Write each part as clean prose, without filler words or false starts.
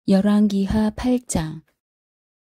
열왕기하 8장.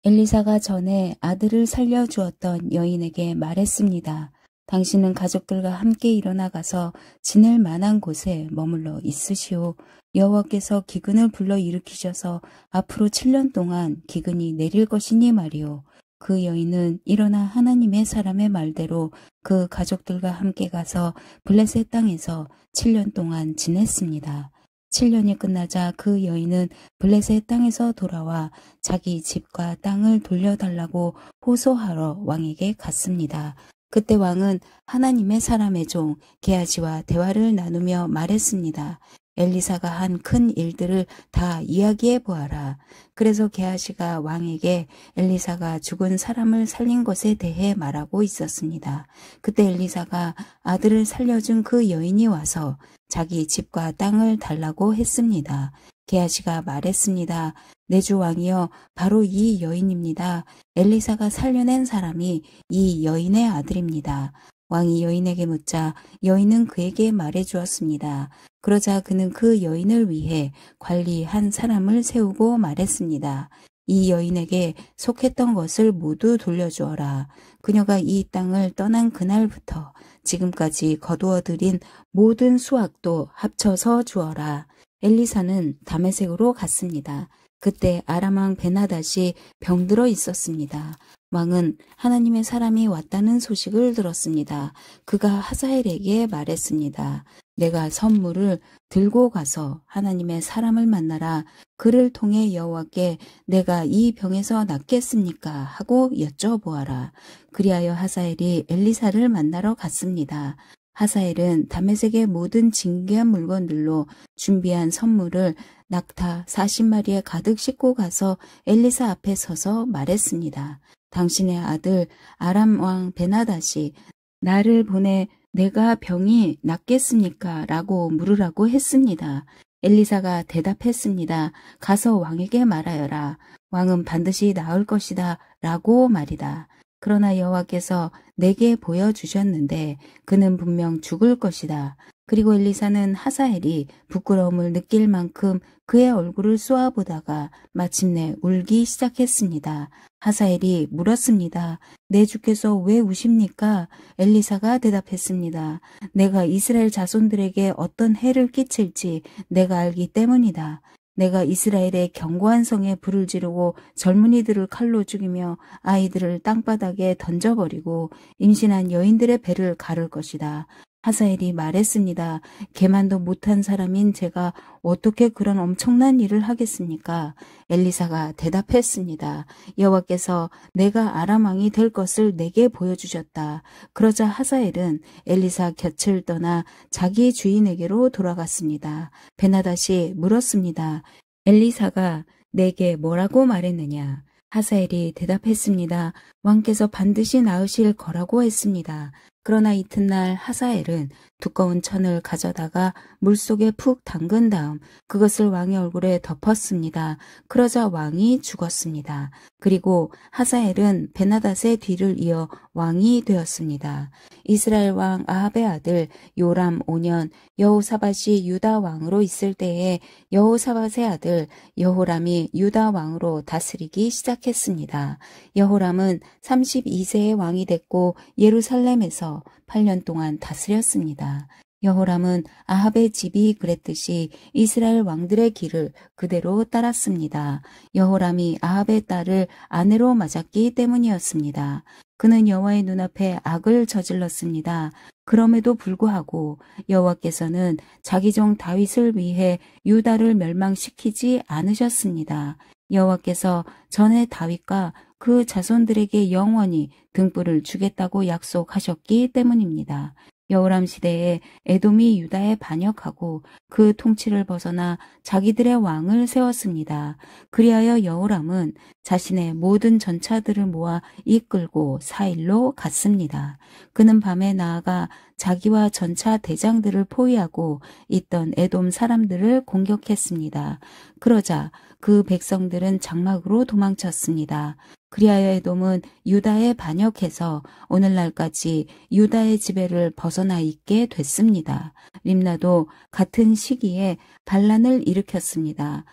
엘리사가 전에 아들을 살려주었던 여인에게 말했습니다. 당신은 가족들과 함께 일어나 가서 지낼 만한 곳에 머물러 있으시오. 여호와께서 기근을 불러 일으키셔서 앞으로 7년 동안 기근이 내릴 것이니 말이오. 그 여인은 일어나 하나님의 사람의 말대로 그 가족들과 함께 가서 블레셋 땅에서 7년 동안 지냈습니다. 7년이 끝나자 그 여인은 블레셋 땅에서 돌아와 자기 집과 땅을 돌려달라고 호소하러 왕에게 갔습니다. 그때 왕은 하나님의 사람의 종 게하시와 대화를 나누며 말했습니다. 엘리사가 한 큰 일들을 다 이야기해 보아라. 그래서 게하시가 왕에게 엘리사가 죽은 사람을 살린 것에 대해 말하고 있었습니다. 그때 엘리사가 아들을 살려준 그 여인이 와서 자기 집과 땅을 달라고 했습니다. 게하시가 말했습니다. 내 주 왕이여, 바로 이 여인입니다. 엘리사가 살려낸 사람이 이 여인의 아들입니다. 왕이 여인에게 묻자 여인은 그에게 말해 주었습니다. 그러자 그는 그 여인을 위해 관리한 사람을 세우고 말했습니다. 이 여인에게 속했던 것을 모두 돌려주어라. 그녀가 이 땅을 떠난 그날부터 지금까지 거두어들인 모든 수확도 합쳐서 주어라. 엘리사는 다메섹으로 갔습니다. 그때 아람 왕 베나닷이 병들어 있었습니다. 왕은 하나님의 사람이 왔다는 소식을 들었습니다. 그가 하사엘에게 말했습니다. 내가 선물을 들고 가서 하나님의 사람을 만나라. 그를 통해 여호와께 내가 이 병에서 낫겠습니까? 하고 여쭤보아라. 그리하여 하사엘이 엘리사를 만나러 갔습니다. 하사엘은 다메섹의 모든 진귀한 물건들로 준비한 선물을 낙타 40마리에 가득 싣고 가서 엘리사 앞에 서서 말했습니다. 당신의 아들 아람 왕 베나닷이 나를 보내 내가 병이 낫겠습니까? 라고 물으라고 했습니다. 엘리사가 대답했습니다. 가서 왕에게 말하여라. 왕은 반드시 나을 것이다 라고 말이다. 그러나 여호와께서 내게 보여주셨는데 그는 분명 죽을 것이다. 그리고 엘리사는 하사엘이 부끄러움을 느낄 만큼 그의 얼굴을 쏘아보다가 마침내 울기 시작했습니다. 하사엘이 물었습니다. 내 주께서 왜 우십니까? 엘리사가 대답했습니다. 내가 이스라엘 자손들에게 어떤 해를 끼칠지 내가 알기 때문이다. 내가 이스라엘의 견고한 성에 불을 지르고 젊은이들을 칼로 죽이며 아이들을 땅바닥에 던져버리고 임신한 여인들의 배를 가를 것이다. 하사엘이 말했습니다. 개만도 못한 사람인 제가 어떻게 그런 엄청난 일을 하겠습니까? 엘리사가 대답했습니다. 여호와께서 내가 아람 왕이 될 것을 내게 보여주셨다. 그러자 하사엘은 엘리사 곁을 떠나 자기 주인에게로 돌아갔습니다. 베나닷이 물었습니다. 엘리사가 내게 뭐라고 말했느냐? 하사엘이 대답했습니다. 왕께서 반드시 낳으실 거라고 했습니다. 그러나 이튿날 하사엘은 두꺼운 천을 가져다가 물속에 푹 담근 다음 그것을 왕의 얼굴에 덮었습니다. 그러자 왕이 죽었습니다. 그리고 하사엘은 베나닷의 뒤를 이어 왕이 되었습니다. 이스라엘 왕 아합의 아들 요람 5년 여호사밧이 유다 왕으로 있을 때에 여호사밧의 아들 여호람이 유다 왕으로 다스리기 시작했습니다. 여호람은 32세의 왕이 됐고 예루살렘에서 8년 동안 다스렸습니다. 여호람은 아합의 집이 그랬듯이 이스라엘 왕들의 길을 그대로 따랐습니다. 여호람이 아합의 딸을 아내로 맞았기 때문이었습니다. 그는 여호와의 눈앞에 악을 저질렀습니다. 그럼에도 불구하고 여호와께서는 자기 종 다윗을 위해 유다를 멸망시키지 않으셨습니다. 여호와께서 전에 다윗과 그 자손들에게 영원히 등불을 주겠다고 약속하셨기 때문입니다. 여호람 시대에 에돔이 유다에 반역하고 그 통치를 벗어나 자기들의 왕을 세웠습니다. 그리하여 여호람은 자신의 모든 전차들을 모아 이끌고 사일로 갔습니다. 그는 밤에 나아가 자기와 전차 대장들을 포위하고 있던 에돔 사람들을 공격했습니다. 그러자 그 백성들은 장막으로 도망쳤습니다. 그리하여 에돔은 유다에 반역해서 오늘날까지 유다의 지배를 벗어나 있게 됐습니다. 림나도 같은 시기에 반란을 일으켰습니다.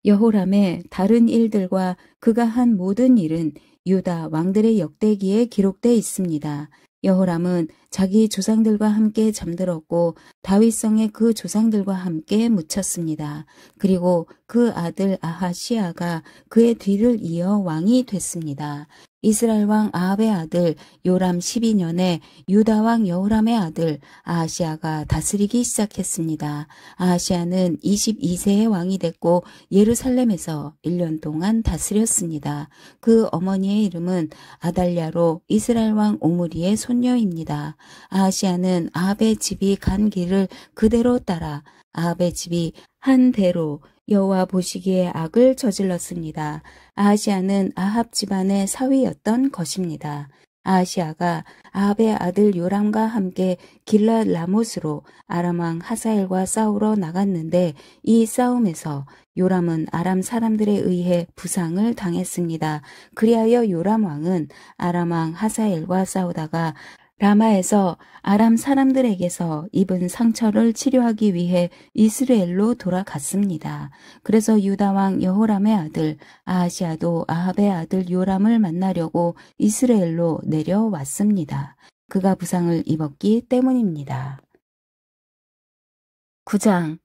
여호람의 다른 일들과 그가 한 모든 일은 유다 왕들의 역대기에 기록되어 있습니다. 여호람은 자기 조상들과 함께 잠들었고 다윗성에 그 조상들과 함께 묻혔습니다. 그리고 그 아들 아하시아가 그의 뒤를 이어 왕이 됐습니다. 이스라엘 왕 아합의 아들 요람 12년에 유다 왕 여호람의 아들 아하시아가 다스리기 시작했습니다. 아하시아는 22세의 왕이 됐고 예루살렘에서 1년 동안 다스렸습니다. 그 어머니의 이름은 아달랴로 이스라엘 왕 오므리의 손녀입니다. 아하시아는 아합의 집이 간 길을 그대로 따라 아합의 집이 한 대로 여호와 보시기에 악을 저질렀습니다. 아하시아는 아합 집안의 사위였던 것입니다. 아하시아가 아합의 아들 요람과 함께 길랏 라못으로 아람 왕 하사엘과 싸우러 나갔는데 이 싸움에서 요람은 아람 사람들에 의해 부상을 당했습니다. 그리하여 요람 왕은 아람 왕 하사엘과 싸우다가 라마에서 아람 사람들에게서 입은 상처를 치료하기 위해 이스라엘로 돌아갔습니다. 그래서 유다 왕 여호람의 아들 아하시아도 아합의 아들 요람을 만나려고 이스라엘로 내려왔습니다. 그가 부상을 입었기 때문입니다. 9장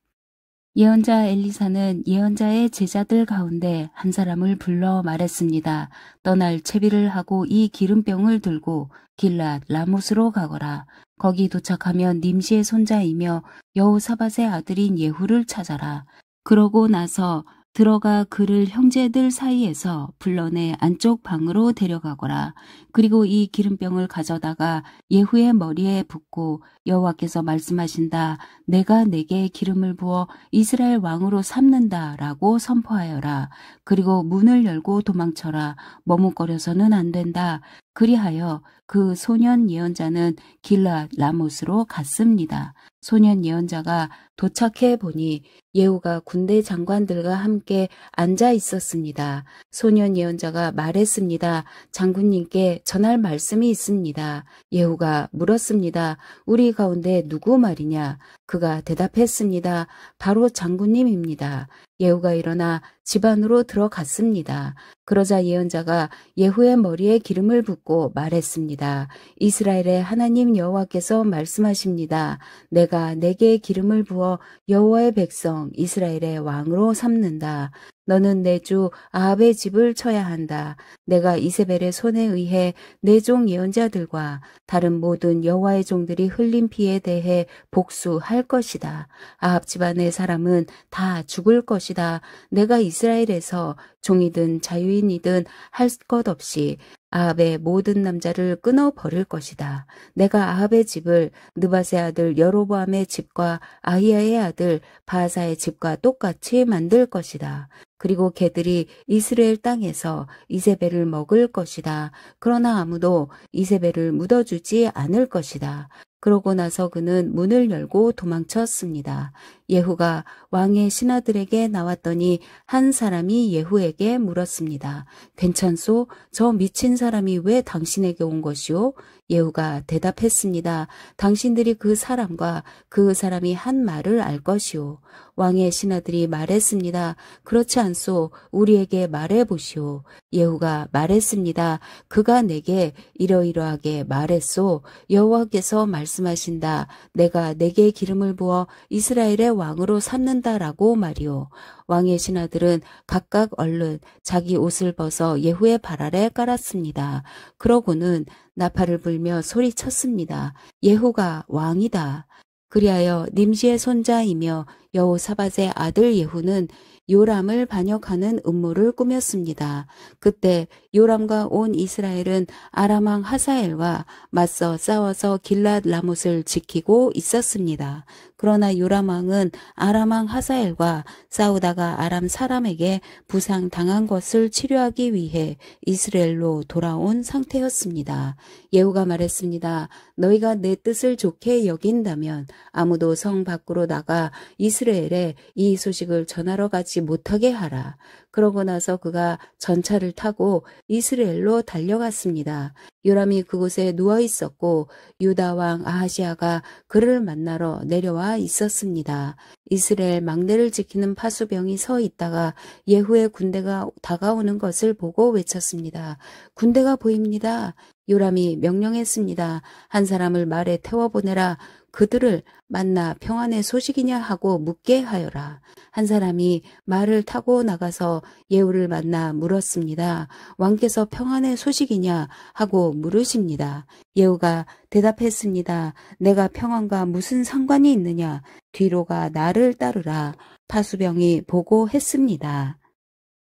예언자 엘리사는 예언자의 제자들 가운데 한 사람을 불러 말했습니다. 떠날 채비를 하고 이 기름병을 들고 길랏 라못으로 가거라. 거기 도착하면 님시의 손자이며 여호사밧의 아들인 예후를 찾아라. 그러고 나서 들어가 그를 형제들 사이에서 불러내 안쪽 방으로 데려가거라. 그리고 이 기름병을 가져다가 예후의 머리에 붓고 여호와께서 말씀하신다. 내가 내게 기름을 부어 이스라엘 왕으로 삼는다 라고 선포하여라. 그리고 문을 열고 도망쳐라. 머뭇거려서는 안 된다. 그리하여 그 소년 예언자는 길랏 라못으로 갔습니다. 소년 예언자가 도착해 보니 예후가 군대 장관들과 함께 앉아 있었습니다. 소년 예언자가 말했습니다. 장군님께 전할 말씀이 있습니다. 예후가 물었습니다. 우리 가운데 누구 말이냐? 그가 대답했습니다. 바로 장군님입니다. 예후가 일어나 집 안으로 들어갔습니다. 그러자 예언자가 예후의 머리에 기름을 붓고 말했습니다. 이스라엘의 하나님 여호와께서 말씀하십니다. 내가 내게 기름을 부어 여호와의 백성 이스라엘의 왕으로 삼는다. 너는 내 주 아합의 집을 쳐야 한다. 내가 이세벨의 손에 의해 내 종 예언자들과 다른 모든 여호와의 종들이 흘린 피에 대해 복수할 것이다. 아합 집안의 사람은 다 죽을 것이다. 내가 이스라엘에서 종이든 자유인이든 할 것 없이 아합의 모든 남자를 끊어버릴 것이다. 내가 아합의 집을 느밧의 아들 여로보암의 집과 아히야의 아들 바하사의 집과 똑같이 만들 것이다. 그리고 개들이 이스라엘 땅에서 이세벨을 먹을 것이다. 그러나 아무도 이세벨을 묻어주지 않을 것이다. 그러고 나서 그는 문을 열고 도망쳤습니다. 예후가 왕의 신하들에게 나왔더니 한 사람이 예후에게 물었습니다. 괜찮소? 저 미친 사람이 왜 당신에게 온 것이오? 예후가 대답했습니다. 당신들이 그 사람과 그 사람이 한 말을 알 것이오. 왕의 신하들이 말했습니다. 그렇지 않소. 우리에게 말해보시오. 예후가 말했습니다. 그가 내게 이러이러하게 말했소. 여호와께서 말씀하신다. 내가 내게 기름을 부어 이스라엘의 왕으로 삼는다라고 말이오. 왕의 신하들은 각각 얼른 자기 옷을 벗어 예후의 발 아래 깔았습니다. 그러고는 나팔을 불며 소리쳤습니다. 예후가 왕이다. 그리하여 님시의 손자이며 여호사밧의 아들 예후는 요람을 반역하는 음모를 꾸몄습니다. 그때 요람과 온 이스라엘은 아람 왕 하사엘과 맞서 싸워서 길랏 라못을 지키고 있었습니다. 그러나 요람 왕은 아람 왕 하사엘과 싸우다가 아람 사람에게 부상당한 것을 치료하기 위해 이스라엘로 돌아온 상태였습니다. 예후가 말했습니다. 너희가 내 뜻을 좋게 여긴다면 아무도 성 밖으로 나가 이스라엘에 이 소식을 전하러 가지 걷지 못하게 하라. 그러고 나서 그가 전차를 타고 이스라엘로 달려갔습니다. 요람이 그곳에 누워 있었고 유다 왕 아하시아가 그를 만나러 내려와 있었습니다. 이스라엘 망대를 지키는 파수병이 서 있다가 예후의 군대가 다가오는 것을 보고 외쳤습니다. 군대가 보입니다. 요람이 명령했습니다. 한 사람을 말에 태워보내라. 그들을 만나 평안의 소식이냐 하고 묻게 하여라. 한 사람이 말을 타고 나가서 예후를 만나 물었습니다. 왕께서 평안의 소식이냐 하고 물으십니다. 예후가 대답했습니다. 내가 평안과 무슨 상관이 있느냐? 뒤로가 나를 따르라. 파수병이 보고했습니다.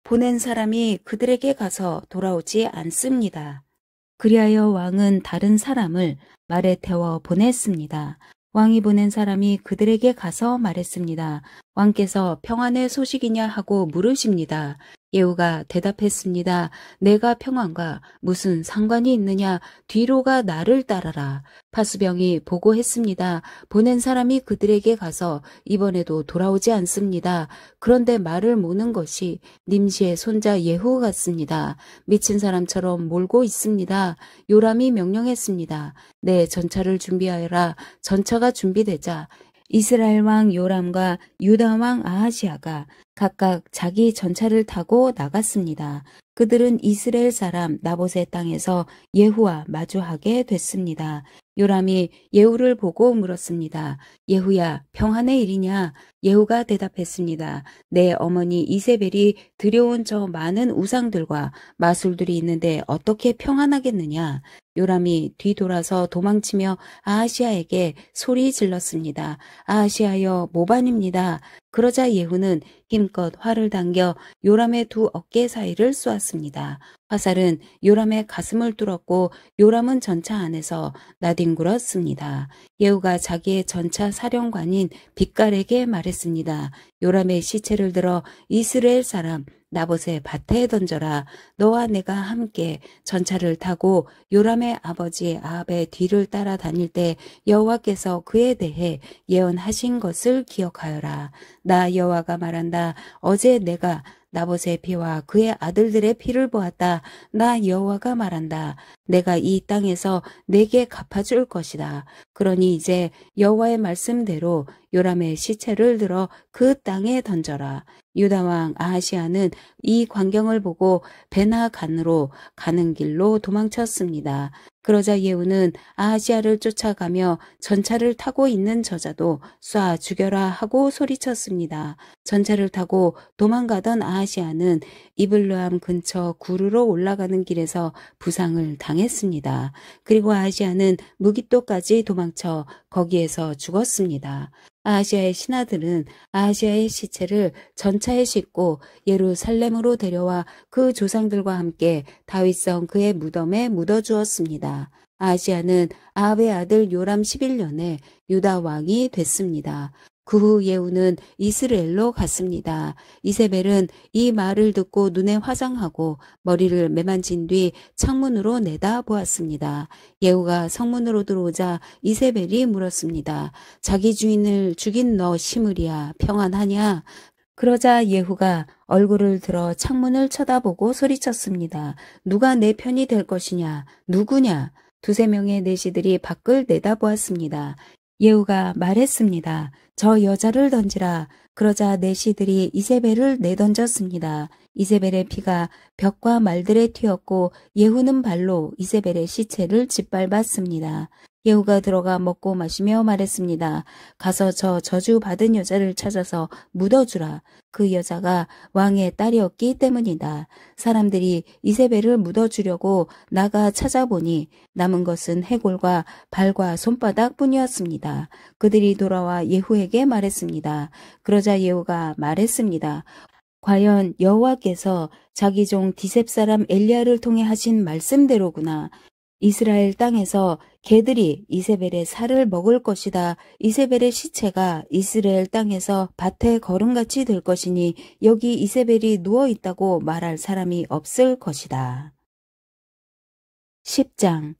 보낸 사람이 그들에게 가서 돌아오지 않습니다. 그리하여 왕은 다른 사람을 말에 태워 보냈습니다. 왕이 보낸 사람이 그들에게 가서 말했습니다. 왕께서 평안의 소식이냐 하고 물으십니다. 예후가 대답했습니다. 내가 평안과 무슨 상관이 있느냐? 뒤로가 나를 따라라. 파수병이 보고했습니다. 보낸 사람이 그들에게 가서 이번에도 돌아오지 않습니다. 그런데 말을 모는 것이 님시의 손자 예후 같습니다. 미친 사람처럼 몰고 있습니다. 요람이 명령했습니다. 내 전차를 준비하여라. 전차가 준비되자 이스라엘 왕 요람과 유다 왕 아하시아가 각각 자기 전차를 타고 나갔습니다. 그들은 이스라엘 사람 나봇의 땅에서 예후와 마주하게 됐습니다. 요람이 예후를 보고 물었습니다. 예후야, 평안의 일이냐? 예후가 대답했습니다. 내 어머니 이세벨이 들여온 저 많은 우상들과 마술들이 있는데 어떻게 평안하겠느냐? 요람이 뒤돌아서 도망치며 아하시아에게 소리 질렀습니다. 아하시아여, 모반입니다. 그러자 예후는 힘껏 활을 당겨 요람의 두 어깨 사이를 쏘았습니다. 화살은 요람의 가슴을 뚫었고 요람은 전차 안에서 나뒹굴었습니다. 예후가 자기의 전차 사령관인 빛깔에게 말했습니다. 요람의 시체를 들어 이스라엘 사람 나봇의 밭에 던져라. 너와 내가 함께 전차를 타고 요람의 아버지 아합의 뒤를 따라 다닐 때 여호와께서 그에 대해 예언하신 것을 기억하여라. 나 여호와가 말한다. 어제 내가 나봇의 피와 그의 아들들의 피를 보았다. 나 여호와가 말한다. 내가 이 땅에서 내게 갚아줄 것이다. 그러니 이제 여호와의 말씀대로 요람의 시체를 들어 그 땅에 던져라. 유다 왕 아하시아는 이 광경을 보고 베나간으로 가는 길로 도망쳤습니다. 그러자 예후는 아하시아를 쫓아가며 전차를 타고 있는 저자도 쏴 죽여라 하고 소리쳤습니다. 전차를 타고 도망가던 아하시아는 이블르함 근처 구르로 올라가는 길에서 부상을 당했습니다. 그리고 아하시아는 무깃도까지 도망쳐 거기에서 죽었습니다. 아하시아의 신하들은 아하시아의 시체를 전차에 싣고 예루살렘으로 데려와 그 조상들과 함께 다윗성 그의 무덤에 묻어주었습니다. 아하시아는 아합의 아들 요람 11년에 유다 왕이 됐습니다. 그 후 예후는 이스라엘로 갔습니다. 이세벨은 이 말을 듣고 눈에 화장하고 머리를 매만진 뒤 창문으로 내다보았습니다. 예후가 성문으로 들어오자 이세벨이 물었습니다. 자기 주인을 죽인 너 시므리야, 평안하냐? 그러자 예후가 얼굴을 들어 창문을 쳐다보고 소리쳤습니다. 누가 내 편이 될 것이냐? 누구냐? 두세 명의 내시들이 밖을 내다보았습니다. 예후가 말했습니다. 저 여자를 던지라. 그러자 내시들이 이세벨을 내던졌습니다. 이세벨의 피가 벽과 말들에 튀었고 예후는 발로 이세벨의 시체를 짓밟았습니다. 예후가 들어가 먹고 마시며 말했습니다. 가서 저 저주받은 여자를 찾아서 묻어주라. 그 여자가 왕의 딸이었기 때문이다. 사람들이 이세벨을 묻어주려고 나가 찾아보니 남은 것은 해골과 발과 손바닥 뿐이었습니다. 그들이 돌아와 예후에게 말했습니다. 그러자 예후가 말했습니다. 과연 여호와께서 자기 종 디셉 사람 엘리야를 통해 하신 말씀대로구나. 이스라엘 땅에서 개들이 이세벨의 살을 먹을 것이다. 이세벨의 시체가 이스라엘 땅에서 밭에 거름같이 될 것이니 여기 이세벨이 누워 있다고 말할 사람이 없을 것이다. 10장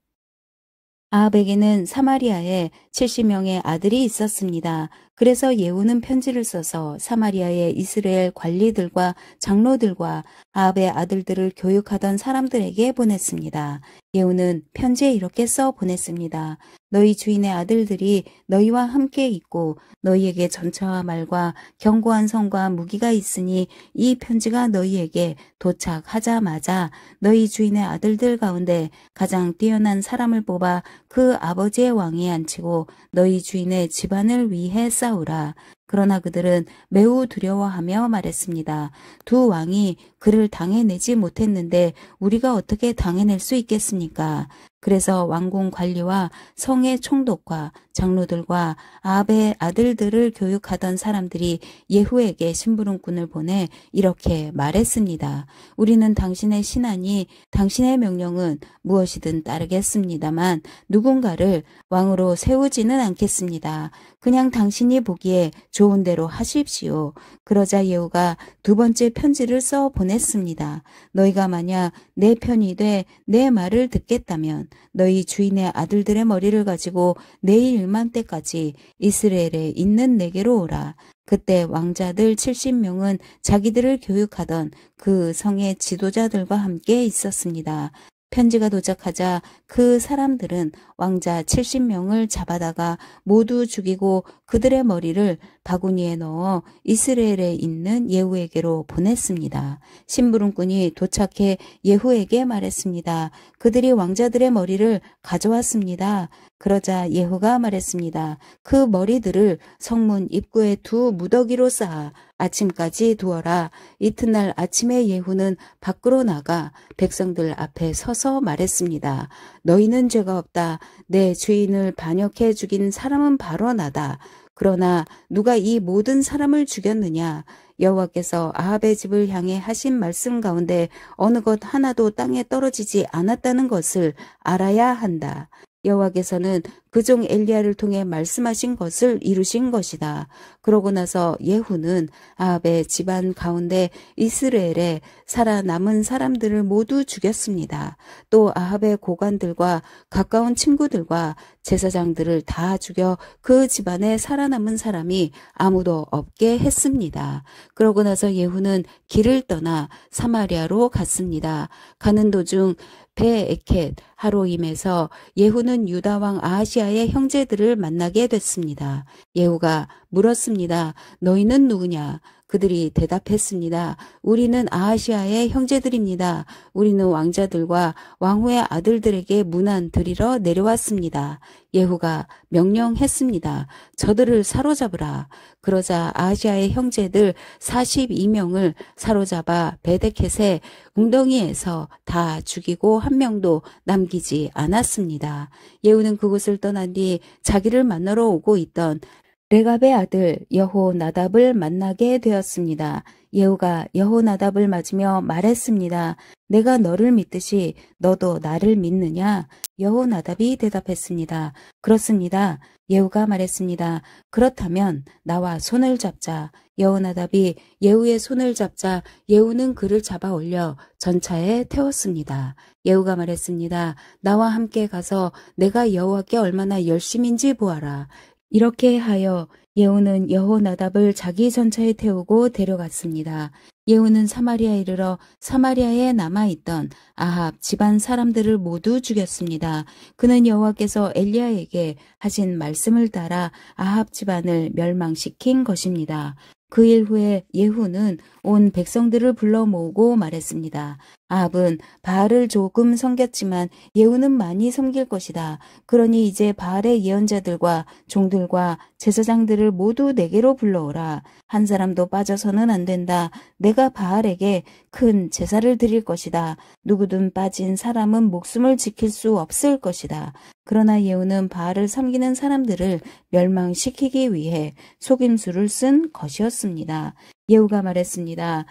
아합에게는 사마리아에 70명의 아들이 있었습니다. 그래서 예후는 편지를 써서 사마리아의 이스라엘 관리들과 장로들과 아합의 아들들을 교육하던 사람들에게 보냈습니다. 예후는 편지에 이렇게 써 보냈습니다. 너희 주인의 아들들이 너희와 함께 있고 너희에게 전차와 말과 견고한 성과 무기가 있으니 이 편지가 너희에게 도착하자마자 너희 주인의 아들들 가운데 가장 뛰어난 사람을 뽑아 그 아버지의 왕위에 앉히고 너희 주인의 집안을 위해 싸우라. 그러나 그들은 매우 두려워하며 말했습니다. 두 왕이 그를 당해내지 못했는데 우리가 어떻게 당해낼 수 있겠습니까? 그래서 왕궁 관리와 성의 총독과 장로들과 아합의 아들들을 교육하던 사람들이 예후에게 심부름꾼을 보내 이렇게 말했습니다. 우리는 당신의 신하니 당신의 명령은 무엇이든 따르겠습니다만 누군가를 왕으로 세우지는 않겠습니다. 그냥 당신이 보기에 좋은 대로 하십시오. 그러자 예후가 두 번째 편지를 써 보냈습니다. 너희가 만약 내 편이 돼 내 말을 듣겠다면 너희 주인의 아들들의 머리를 가지고 내일 일만때까지 이스라엘에 있는 내게로 오라. 그때 왕자들 70명은 자기들을 교육하던 그 성의 지도자들과 함께 있었습니다. 편지가 도착하자 그 사람들은 왕자 70명을 잡아다가 모두 죽이고 그들의 머리를 바구니에 넣어 이스라엘에 있는 예후에게로 보냈습니다. 심부름꾼이 도착해 예후에게 말했습니다. 그들이 왕자들의 머리를 가져왔습니다. 그러자 예후가 말했습니다. 그 머리들을 성문 입구에 두 무더기로 쌓아 아침까지 두어라. 이튿날 아침에 예후는 밖으로 나가 백성들 앞에 서서 말했습니다. 너희는 죄가 없다. 내 주인을 반역해 죽인 사람은 바로 나다. 그러나 누가 이 모든 사람을 죽였느냐? 여호와께서 아합의 집을 향해 하신 말씀 가운데 어느 것 하나도 땅에 떨어지지 않았다는 것을 알아야 한다. 여호와께서는 그종 엘리야를 통해 말씀하신 것을 이루신 것이다. 그러고 나서 예후는 아합의 집안 가운데 이스라엘에 살아남은 사람들을 모두 죽였습니다. 또 아합의 고관들과 가까운 친구들과 제사장들을 다 죽여 그 집안에 살아남은 사람이 아무도 없게 했습니다. 그러고 나서 예후는 길을 떠나 사마리아로 갔습니다. 가는 도중 베에켓 하로임에서 예후는 유다 왕 아하시아의 형제들을 만나게 됐습니다. 예후가 물었습니다. 너희는 누구냐? 그들이 대답했습니다. 우리는 아하시아의 형제들입니다. 우리는 왕자들과 왕후의 아들들에게 문안 드리러 내려왔습니다. 예후가 명령했습니다. 저들을 사로잡으라. 그러자 아하시아의 형제들 42명을 사로잡아 베데켓의 웅덩이에서 다 죽이고 한 명도 남기지 않았습니다. 예후는 그곳을 떠난 뒤 자기를 만나러 오고 있던 레갑의 아들 여호나답을 만나게 되었습니다. 예후가 여호나답을 맞으며 말했습니다. 내가 너를 믿듯이 너도 나를 믿느냐? 여호나답이 대답했습니다. 그렇습니다. 예후가 말했습니다. 그렇다면 나와 손을 잡자. 여호나답이 예후의 손을 잡자 예후는 그를 잡아 올려 전차에 태웠습니다. 예후가 말했습니다. 나와 함께 가서 내가 여호와께 얼마나 열심인지 보아라. 이렇게 하여 예후는 여호나답을 자기 전차에 태우고 데려갔습니다. 예후는 사마리아에 이르러 사마리아에 남아있던 아합 집안 사람들을 모두 죽였습니다. 그는 여호와께서 엘리야에게 하신 말씀을 따라 아합 집안을 멸망시킨 것입니다. 그 일 후에 예후는 온 백성들을 불러 모으고 말했습니다. 아합은 바알을 조금 섬겼지만 예후는 많이 섬길 것이다. 그러니 이제 바알의 예언자들과 종들과 제사장들을 모두 내게로 불러오라. 한 사람도 빠져서는 안 된다. 내가 바알에게 큰 제사를 드릴 것이다. 누구든 빠진 사람은 목숨을 지킬 수 없을 것이다. 그러나 예후는 바알을 섬기는 사람들을 멸망시키기 위해 속임수를 쓴 것이었습니다. 예후가 말했습니다.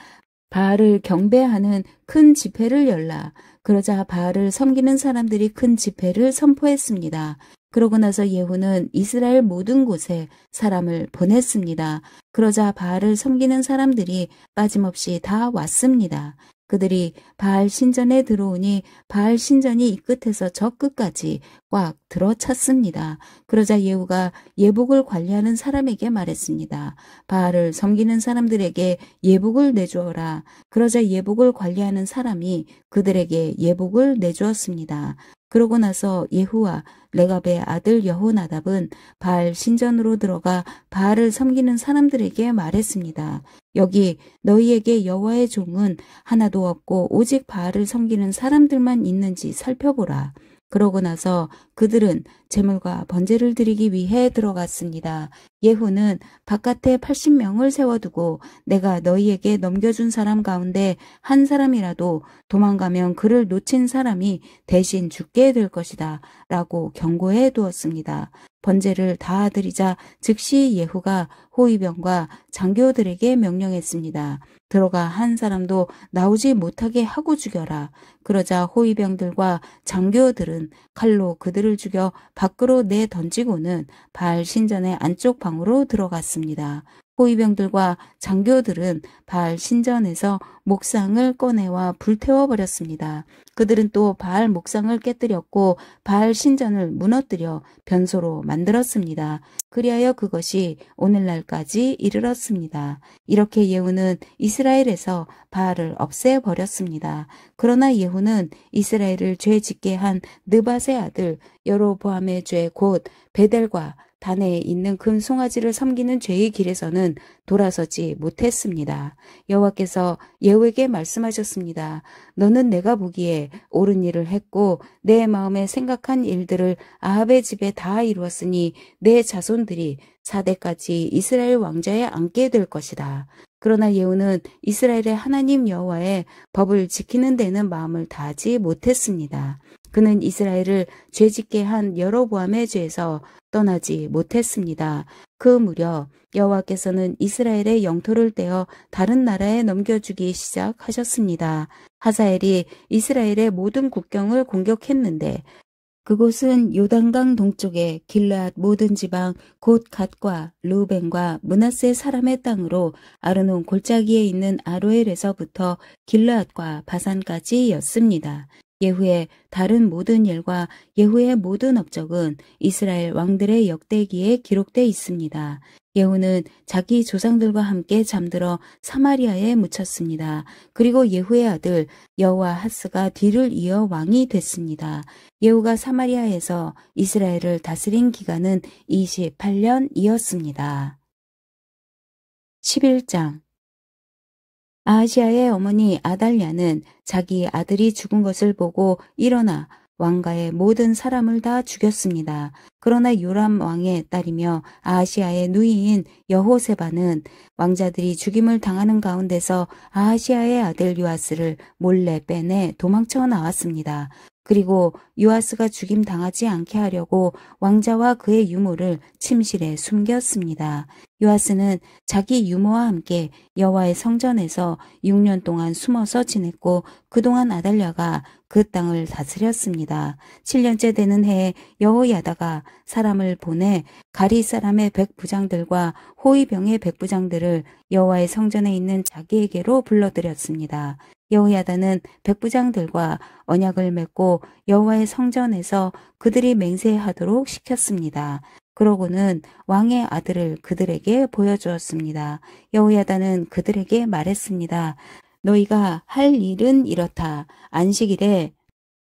바알을 경배하는 큰 집회를 열라. 그러자 바알을 섬기는 사람들이 큰 집회를 선포했습니다. 그러고 나서 예후는 이스라엘 모든 곳에 사람을 보냈습니다. 그러자 바알을 섬기는 사람들이 빠짐없이 다 왔습니다. 그들이 바알 신전에 들어오니 바알 신전이 이 끝에서 저 끝까지 꽉 들어찼습니다. 그러자 예후가 예복을 관리하는 사람에게 말했습니다. 바알을 섬기는 사람들에게 예복을 내주어라. 그러자 예복을 관리하는 사람이 그들에게 예복을 내주었습니다. 그러고 나서 예후와 레갑의 아들 여호나답은 바알 신전으로 들어가 바알을 섬기는 사람들에게 말했습니다. 여기 너희에게 여호와의 종은 하나도 없고 오직 바알을 섬기는 사람들만 있는지 살펴보라. 그러고 나서 그들은 제물과 번제를 드리기 위해 들어갔습니다. 예후는 바깥에 80명을 세워두고 내가 너희에게 넘겨준 사람 가운데 한 사람이라도 도망가면 그를 놓친 사람이 대신 죽게 될 것이다 라고 경고해 두었습니다. 번제를 다 드리자 즉시 예후가 호위병과 장교들에게 명령했습니다. 들어가 한 사람도 나오지 못하게 하고 죽여라. 그러자 호위병들과 장교들은 칼로 그들을 죽여 밖으로 내던지고는 바알 신전의 안쪽 방으로 들어갔습니다. 호위병들과 장교들은 바알 신전에서 목상을 꺼내와 불태워버렸습니다. 그들은 또 바알 목상을 깨뜨렸고 바알 신전을 무너뜨려 변소로 만들었습니다. 그리하여 그것이 오늘날까지 이르렀습니다. 이렇게 예후는 이스라엘에서 바알을 없애버렸습니다. 그러나 예후는 이스라엘을 죄 짓게 한 느밧의 아들 여로보암의 죄 곧 베델과 단에 있는 금 송아지를 섬기는 죄의 길에서는 돌아서지 못했습니다. 여호와께서 예후에게 말씀하셨습니다. 너는 내가 보기에 옳은 일을 했고 내 마음에 생각한 일들을 아합의 집에 다 이루었으니 내 자손들이 4대까지 이스라엘 왕좌에 앉게 될 것이다. 그러나 예후는 이스라엘의 하나님 여호와의 법을 지키는 데는 마음을 다하지 못했습니다. 그는 이스라엘을 죄짓게 한 여로보암의 죄에서 떠나지 못했습니다. 그 무렵 여호와께서는 이스라엘의 영토를 떼어 다른 나라에 넘겨주기 시작하셨습니다. 하사엘이 이스라엘의 모든 국경을 공격했는데 그곳은 요단강 동쪽의 길르앗 모든 지방 곧 갓과 루벤과 므낫세 사람의 땅으로 아르논 골짜기에 있는 아로엘에서부터 길르앗과 바산까지였습니다. 예후의 다른 모든 일과 예후의 모든 업적은 이스라엘 왕들의 역대기에 기록돼 있습니다. 예후는 자기 조상들과 함께 잠들어 사마리아에 묻혔습니다. 그리고 예후의 아들 여호아하스가 뒤를 이어 왕이 됐습니다. 예후가 사마리아에서 이스라엘을 다스린 기간은 28년이었습니다. 11장 아하시아의 어머니 아달랴는 자기 아들이 죽은 것을 보고 일어나 왕가의 모든 사람을 다 죽였습니다. 그러나 요람 왕의 딸이며 아하시아의 누이인 여호세바는 왕자들이 죽임을 당하는 가운데서 아하시아의 아들 요아스를 몰래 빼내 도망쳐 나왔습니다. 그리고 요아스가 죽임 당하지 않게 하려고 왕자와 그의 유모를 침실에 숨겼습니다. 요아스는 자기 유모와 함께 여호와의 성전에서 6년 동안 숨어서 지냈고 그동안 아달랴가 그 땅을 다스렸습니다. 7년째 되는 해에 여호야다가 사람을 보내 가리 사람의 백부장들과 호위병의 백부장들을 여호와의 성전에 있는 자기에게로 불러들였습니다. 여호야다는 백부장들과 언약을 맺고 여호와의 성전에서 그들이 맹세하도록 시켰습니다. 그러고는 왕의 아들을 그들에게 보여주었습니다. 여호야다는 그들에게 말했습니다. 너희가 할 일은 이렇다. 안식일에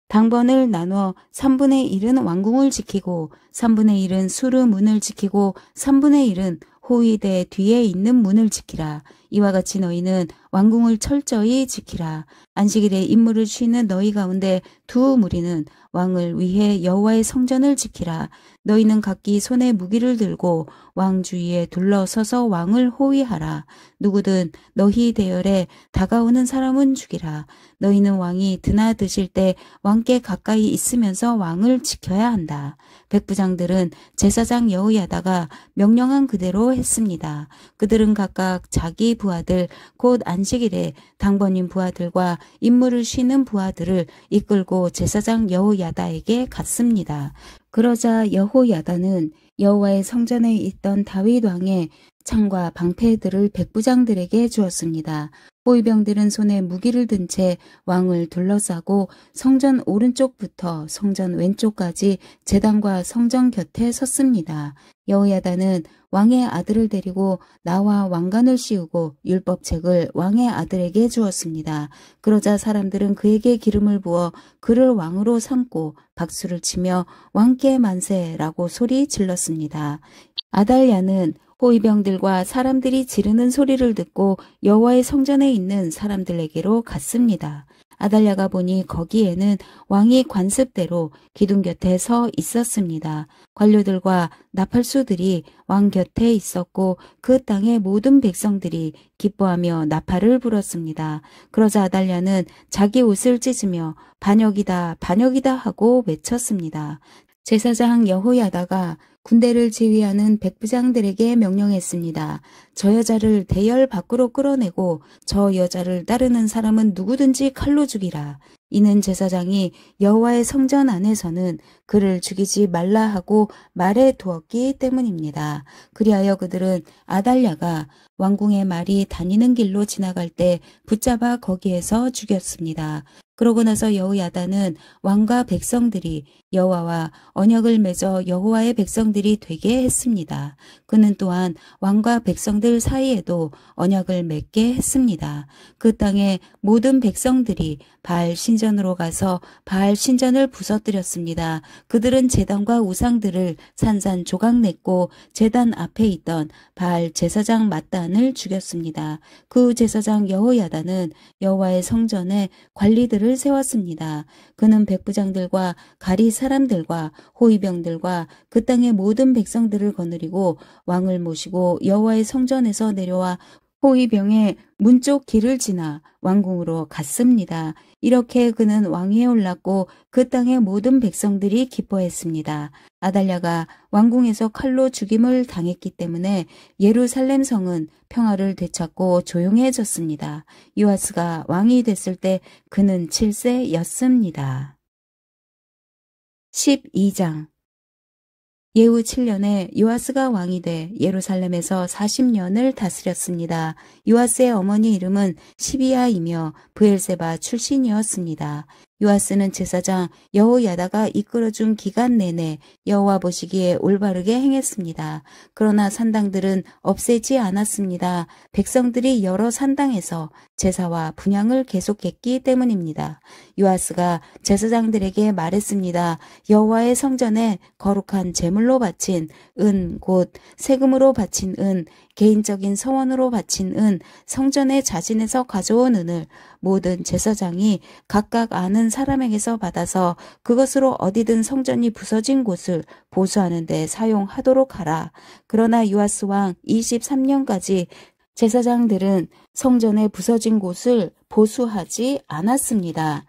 당번을 나누어 3분의 1은 왕궁을 지키고 3분의 1은 수르 문을 지키고 3분의 1은 호위대 뒤에 있는 문을 지키라. 이와 같이 너희는 왕궁을 철저히 지키라. 안식일에 임무를 쉬는 너희 가운데 두 무리는 왕을 위해 여호와의 성전을 지키라. 너희는 각기 손에 무기를 들고 왕 주위에 둘러서서 왕을 호위하라. 누구든 너희 대열에 다가오는 사람은 죽이라. 너희는 왕이 드나드실 때 왕께 가까이 있으면서 왕을 지켜야 한다. 백부장들은 제사장 여호야다가 명령한 그대로 했습니다. 그들은 각각 자기 부하들 곧 안식일에 당번인 부하들과 임무를 쉬는 부하들을 이끌고 제사장 여호야다에게 갔습니다. 그러자 여호야다는 여호와의 성전에 있던 다윗 왕의 창과 방패들을 백부장들에게 주었습니다. 호위병들은 손에 무기를 든 채 왕을 둘러싸고 성전 오른쪽부터 성전 왼쪽까지 제단과 성전 곁에 섰습니다. 여호야다는 왕의 아들을 데리고 나와 왕관을 씌우고 율법책을 왕의 아들에게 주었습니다. 그러자 사람들은 그에게 기름을 부어 그를 왕으로 삼고 박수를 치며 왕께 만세라고 소리 질렀습니다. 아달랴는 호위병들과 사람들이 지르는 소리를 듣고 여호와의 성전에 있는 사람들에게로 갔습니다. 아달랴가 보니 거기에는 왕이 관습대로 기둥 곁에 서 있었습니다. 관료들과 나팔수들이 왕 곁에 있었고 그 땅의 모든 백성들이 기뻐하며 나팔을 불었습니다. 그러자 아달랴는 자기 옷을 찢으며 반역이다 반역이다 하고 외쳤습니다. 제사장 여호야다가 군대를 지휘하는 백부장들에게 명령했습니다. 저 여자를 대열 밖으로 끌어내고 저 여자를 따르는 사람은 누구든지 칼로 죽이라. 이는 제사장이 여호와의 성전 안에서는 그를 죽이지 말라 하고 말해 두었기 때문입니다. 그리하여 그들은 아달랴가 왕궁의 말이 다니는 길로 지나갈 때 붙잡아 거기에서 죽였습니다. 그러고 나서 여호야다는 왕과 백성들이 여호와와 언약을 맺어 여호와의 백성들이 되게 했습니다. 그는 또한 왕과 백성들 사이에도 언약을 맺게 했습니다. 그 땅의 모든 백성들이 바알 신전으로 가서 바알 신전을 부서뜨렸습니다. 그들은 제단과 우상들을 산산조각 냈고 제단 앞에 있던 바알 제사장 mat단을 죽였습니다. 그 제사장 여호야다는 여호와의 성전에 관리들을 세웠습니다. 그는 백부장들과 가리 사람들과 호위병들과 그 땅의 모든 백성들을 거느리고 왕을 모시고 여호와의 성전에서 내려와 호위병의 문쪽 길을 지나 왕궁으로 갔습니다. 이렇게 그는 왕위에 올랐고 그 땅의 모든 백성들이 기뻐했습니다. 아달랴가 왕궁에서 칼로 죽임을 당했기 때문에 예루살렘 성은 평화를 되찾고 조용해졌습니다. 요아스가 왕이 됐을 때 그는 7세였습니다. 12장 예후 7년에 요아스가 왕이 돼 예루살렘에서 40년을 다스렸습니다. 요아스의 어머니 이름은 시비야이며 브엘세바 출신이었습니다. 요아스는 제사장 여호야다가 이끌어준 기간 내내 여호와 보시기에 올바르게 행했습니다. 그러나 산당들은 없애지 않았습니다. 백성들이 여러 산당에서 제사와 분향을 계속했기 때문입니다. 요아스가 제사장들에게 말했습니다. 여호와의 성전에 거룩한 제물로 바친 은, 곧 세금으로 바친 은, 개인적인 서원으로 바친 은, 성전의 자진에서 가져온 은을 모든 제사장이 각각 아는 사람에게서 받아서 그것으로 어디든 성전이 부서진 곳을 보수하는 데 사용하도록 하라. 그러나 요아스 왕 23년까지 제사장들은 성전에 부서진 곳을 보수하지 않았습니다.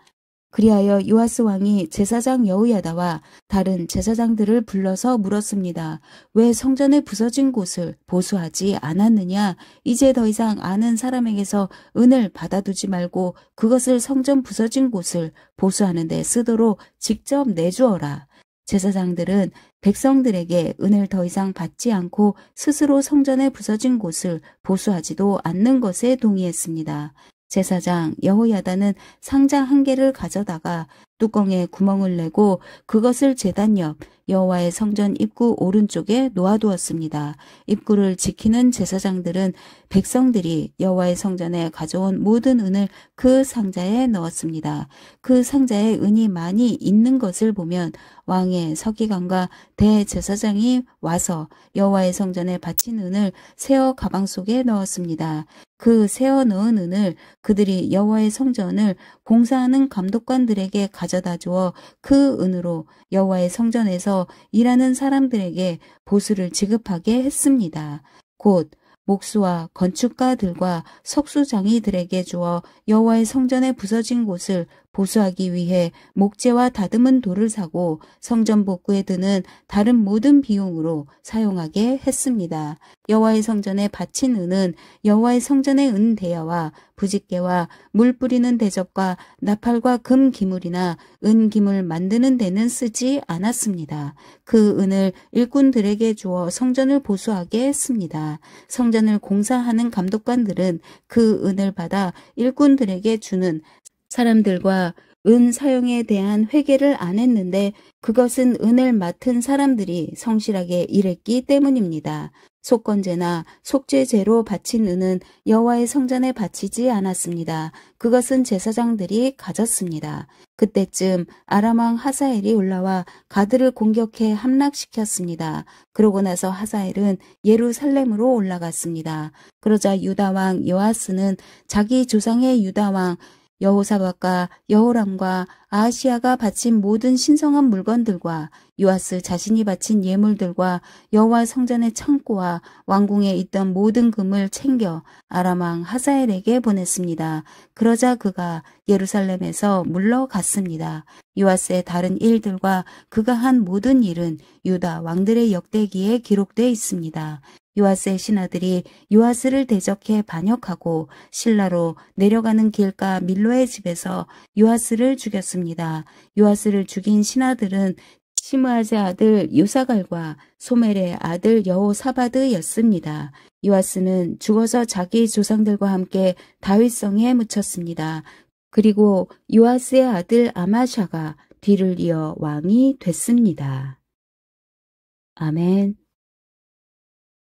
그리하여 요아스 왕이 제사장 여호야다와 다른 제사장들을 불러서 물었습니다. 왜 성전에 부서진 곳을 보수하지 않았느냐? 이제 더 이상 아는 사람에게서 은을 받아두지 말고 그것을 성전 부서진 곳을 보수하는 데 쓰도록 직접 내주어라. 제사장들은 백성들에게 은을 더 이상 받지 않고 스스로 성전에 부서진 곳을 보수하지도 않는 것에 동의했습니다. 제사장 여호야다는 상자 한 개를 가져다가 뚜껑에 구멍을 내고 그것을 제단 옆 여호와의 성전 입구 오른쪽에 놓아두었습니다. 입구를 지키는 제사장들은 백성들이 여호와의 성전에 가져온 모든 은을 그 상자에 넣었습니다. 그 상자에 은이 많이 있는 것을 보면 왕의 서기관과 대제사장이 와서 여호와의 성전에 바친 은을 세어 가방 속에 넣었습니다. 그 세어 넣은 은을 그들이 여호와의 성전을 공사하는 감독관들에게 가져다 주어 그 은으로 여호와의 성전에서 일하는 사람들에게 보수를 지급하게 했습니다. 곧 목수와 건축가들과 석수장이들에게 주어 여호와의 성전에 부서진 곳을 보수하기 위해 목재와 다듬은 돌을 사고 성전 복구에 드는 다른 모든 비용으로 사용하게 했습니다. 여호와의 성전에 바친 은은 여호와의 성전의 은 대야와 부집개와 물 뿌리는 대접과 나팔과 금 기물이나 은 기물 만드는 데는 쓰지 않았습니다. 그 은을 일꾼들에게 주어 성전을 보수하게 했습니다. 성전을 공사하는 감독관들은 그 은을 받아 일꾼들에게 주는 사람들과 은 사용에 대한 회개를 안 했는데 그것은 은을 맡은 사람들이 성실하게 일했기 때문입니다. 속건제나 속죄제로 바친 은은 여호와의 성전에 바치지 않았습니다. 그것은 제사장들이 가졌습니다. 그때쯤 아람 왕 하사엘이 올라와 가드를 공격해 함락시켰습니다. 그러고 나서 하사엘은 예루살렘으로 올라갔습니다. 그러자 유다 왕 요아스는 자기 조상의 유다 왕 여호사밧과 여호람과 아하시아가 바친 모든 신성한 물건들과 요아스 자신이 바친 예물들과 여호와 성전의 창고와 왕궁에 있던 모든 금을 챙겨 아람 왕 하사엘에게 보냈습니다. 그러자 그가 예루살렘에서 물러갔습니다. 요아스의 다른 일들과 그가 한 모든 일은 유다 왕들의 역대기에 기록되어 있습니다. 요아스의 신하들이 요아스를 대적해 반역하고 실라로 내려가는 길가 밀로의 집에서 요아스를 죽였습니다. 요아스를 죽인 신하들은 시므아의 아들 요사갈과 소멜의 아들 여호사바드였습니다. 요아스는 죽어서 자기 조상들과 함께 다윗성에 묻혔습니다. 그리고 요아스의 아들 아마샤가 뒤를 이어 왕이 됐습니다. 아멘.